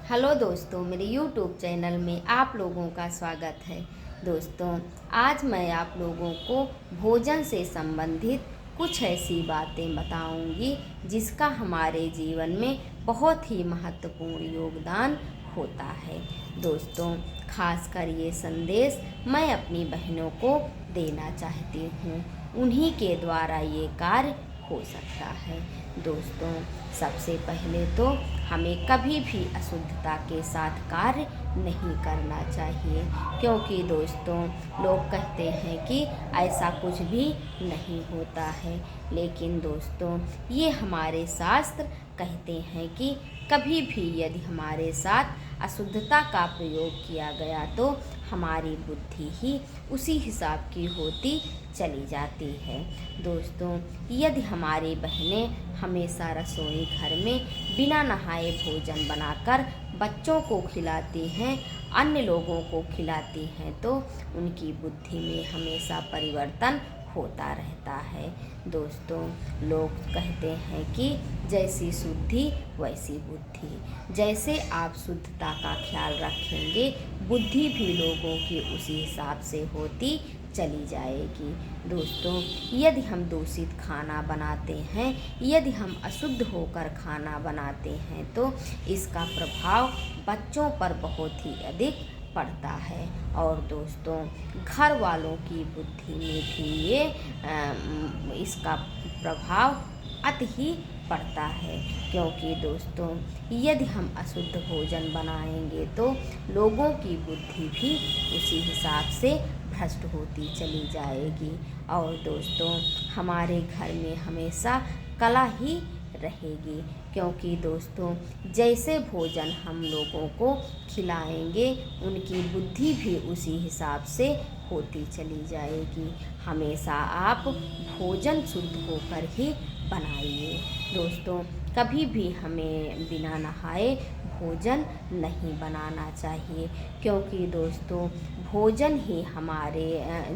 Hello दोस्तों, मेरे YouTube channel में आप लोगों का स्वागत है। दोस्तों, आज मैं आप लोगों को भोजन से संबंधित कुछ ऐसी बातें बताऊंगी जिसका हमारे जीवन में बहुत ही महत्वपूर्ण योगदान होता है। दोस्तों, खासकर ये संदेश मैं अपनी बहनों को देना चाहती हूँ। उन्हीं के द्वारा ये कार्य हो सकता है। दोस्तों, सबसे पहले तो हमें कभी भी अशुद्धता के साथ कार्य नहीं करना चाहिए, क्योंकि दोस्तों लोग कहते हैं कि ऐसा कुछ भी नहीं होता है, लेकिन दोस्तों ये हमारे शास्त्र कहते हैं कि कभी भी यदि हमारे साथ अशुद्धता का प्रयोग किया गया तो हमारी बुद्धि ही उसी हिसाब की होती चली जाती है। दोस्तों, यदि हमारी बहनें हमेशा रसोई घर में बिना नहाए भोजन बनाकर बच्चों को खिलाती हैं, अन्य लोगों को खिलाती हैं, तो उनकी बुद्धि में हमेशा परिवर्तन होता रहता है। दोस्तों, लोग कहते हैं कि जैसी शुद्धि वैसी बुद्धि। जैसे आप शुद्धता का ख्याल रखेंगे, बुद्धि भी लोगों की उसी हिसाब से होती चली जाएगी। दोस्तों, यदि हम दूषित खाना बनाते हैं, यदि हम अशुद्ध होकर खाना बनाते हैं, तो इसका प्रभाव बच्चों पर बहुत ही अधिक पड़ता है। और दोस्तों, घर वालों की बुद्धि में भी इसका प्रभाव अति ही पड़ता है, क्योंकि दोस्तों यदि हम अशुद्ध भोजन बनाएंगे तो लोगों की बुद्धि भी उसी हिसाब से भ्रष्ट होती चली जाएगी। और दोस्तों, हमारे घर में हमेशा कला ही रहेगी, क्योंकि दोस्तों जैसे भोजन हम लोगों को खिलाएंगे, उनकी बुद्धि भी उसी हिसाब से होती चली जाएगी। हमेशा आप भोजन शुद्ध होकर ही बनाइए। दोस्तों, कभी भी हमें बिना नहाए भोजन नहीं बनाना चाहिए, क्योंकि दोस्तों भोजन ही हमारे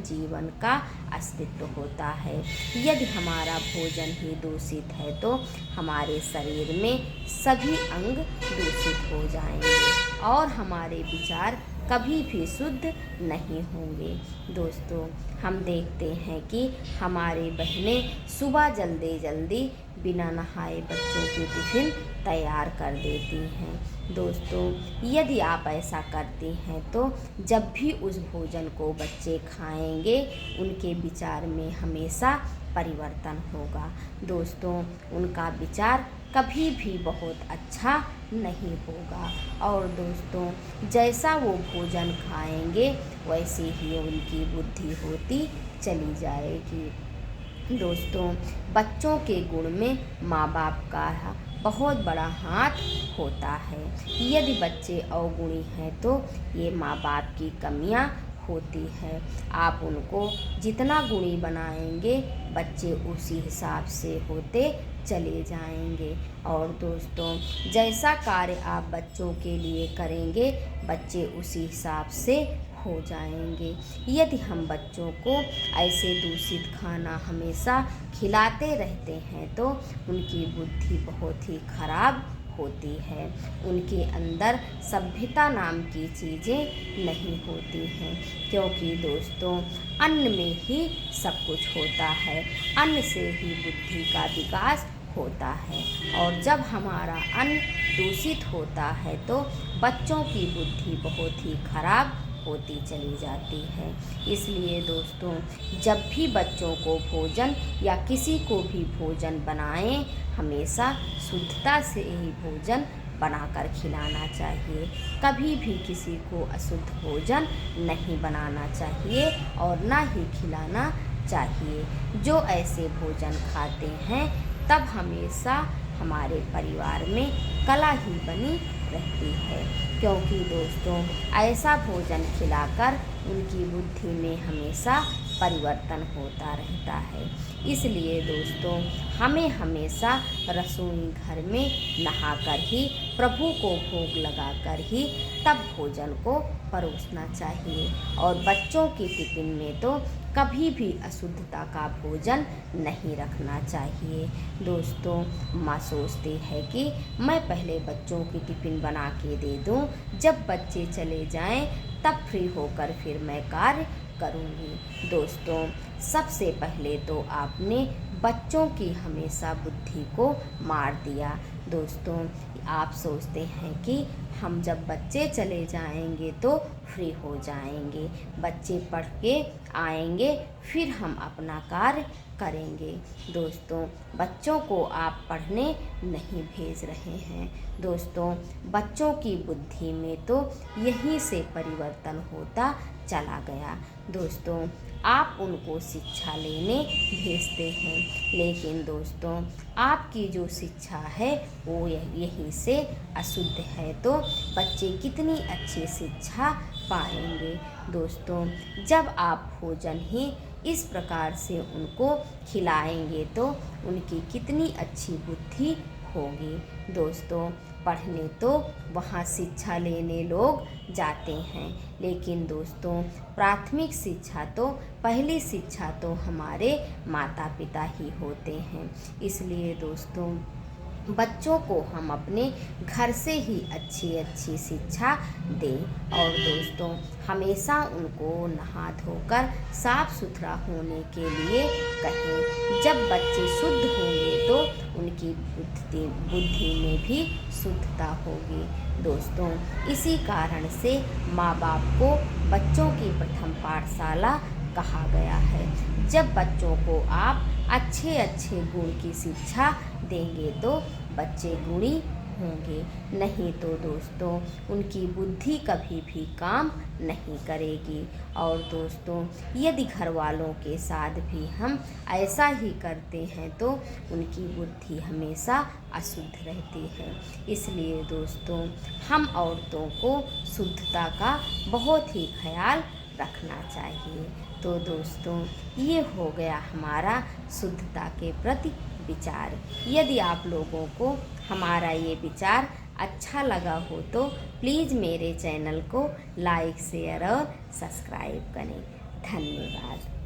जीवन का अस्तित्व होता है। यदि हमारा भोजन ही दूषित है तो हमारे शरीर में सभी अंग दूषित हो जाएंगे और हमारे विचार कभी भी शुद्ध नहीं होंगे। दोस्तों, हम देखते हैं कि हमारी बहनें सुबह जल्दी जल्दी बिना नहाए बच्चों की टिफ़िन तैयार कर देती हैं। दोस्तों, यदि आप ऐसा करती हैं तो जब भी उस भोजन को बच्चे खाएंगे, उनके विचार में हमेशा परिवर्तन होगा। दोस्तों, उनका विचार कभी भी बहुत अच्छा नहीं होगा। और दोस्तों, जैसा वो भोजन खाएंगे वैसे ही उनकी बुद्धि होती चली जाएगी। दोस्तों, बच्चों के गुण में माँ बाप का बहुत बड़ा हाथ होता है। यदि बच्चे अवगुणी हैं तो ये माँ बाप की कमियाँ होती है। आप उनको जितना गुणी बनाएंगे, बच्चे उसी हिसाब से होते चले जाएंगे। और दोस्तों, जैसा कार्य आप बच्चों के लिए करेंगे, बच्चे उसी हिसाब से हो जाएंगे। यदि हम बच्चों को ऐसे दूषित खाना हमेशा खिलाते रहते हैं तो उनकी बुद्धि बहुत ही खराब होती है। उनके अंदर सभ्यता नाम की चीज़ें नहीं होती हैं, क्योंकि दोस्तों अन्न में ही सब कुछ होता है। अन्न से ही बुद्धि का विकास होता है, और जब हमारा अन्न दूषित होता है तो बच्चों की बुद्धि बहुत ही खराब होती चली जाती है। इसलिए दोस्तों, जब भी बच्चों को भोजन या किसी को भी भोजन बनाएं, हमेशा शुद्धता से ही भोजन बनाकर खिलाना चाहिए। कभी भी किसी को अशुद्ध भोजन नहीं बनाना चाहिए और ना ही खिलाना चाहिए। जो ऐसे भोजन खाते हैं, तब हमेशा हमारे परिवार में कला ही बनी रहती है, क्योंकि दोस्तों ऐसा भोजन खिलाकर उनकी बुद्धि में हमेशा परिवर्तन होता रहता है। इसलिए दोस्तों हमें हमेशा रसोई घर में नहाकर ही, प्रभु को भोग लगाकर ही तब भोजन को परोसना चाहिए। और बच्चों की टिफ़िन में तो कभी भी अशुद्धता का भोजन नहीं रखना चाहिए। दोस्तों माँ सोचती है कि मैं पहले बच्चों की टिफ़िन बना के दे दूँ, जब बच्चे चले जाएं तब फ्री होकर फिर मैं कार्य करूँगी। दोस्तों सबसे पहले तो आपने बच्चों की हमेशा बुद्धि को मार दिया। दोस्तों आप सोचते हैं कि हम जब बच्चे चले जाएंगे तो फ्री हो जाएंगे, बच्चे पढ़ के आएंगे फिर हम अपना कार्य करेंगे। दोस्तों बच्चों को आप पढ़ने नहीं भेज रहे हैं। दोस्तों बच्चों की बुद्धि में तो यहीं से परिवर्तन होता चला गया। दोस्तों आप उनको शिक्षा लेने भेजते हैं, लेकिन दोस्तों आपकी जो शिक्षा है वो यहीं से अशुद्ध है, तो बच्चे कितनी अच्छी शिक्षा पाएंगे। दोस्तों जब आप भोजन ही इस प्रकार से उनको खिलाएंगे तो उनकी कितनी अच्छी बुद्धि होगी। दोस्तों पढ़ने तो वहाँ शिक्षा लेने लोग जाते हैं, लेकिन दोस्तों प्राथमिक शिक्षा तो, पहली शिक्षा तो हमारे माता पिता ही होते हैं। इसलिए दोस्तों बच्चों को हम अपने घर से ही अच्छी अच्छी शिक्षा दें और दोस्तों हमेशा उनको नहा धोकर साफ सुथरा होने के लिए कहें। जब बच्चे शुद्ध होंगे तो उनकी बुद्धि में भी शुद्धता होगी। दोस्तों इसी कारण से माँ बाप को बच्चों की प्रथम पाठशाला कहा गया है। जब बच्चों को आप अच्छे अच्छे गुण की शिक्षा देंगे तो बच्चे गुणी होंगे, नहीं तो दोस्तों उनकी बुद्धि कभी भी काम नहीं करेगी। और दोस्तों यदि घर वालों के साथ भी हम ऐसा ही करते हैं तो उनकी बुद्धि हमेशा अशुद्ध रहती है। इसलिए दोस्तों हम औरतों को शुद्धता का बहुत ही ख्याल रखना चाहिए। तो दोस्तों ये हो गया हमारा शुद्धता के प्रति विचार। यदि आप लोगों को हमारा ये विचार अच्छा लगा हो तो प्लीज़ मेरे चैनल को लाइक, शेयर और सब्सक्राइब करें। धन्यवाद।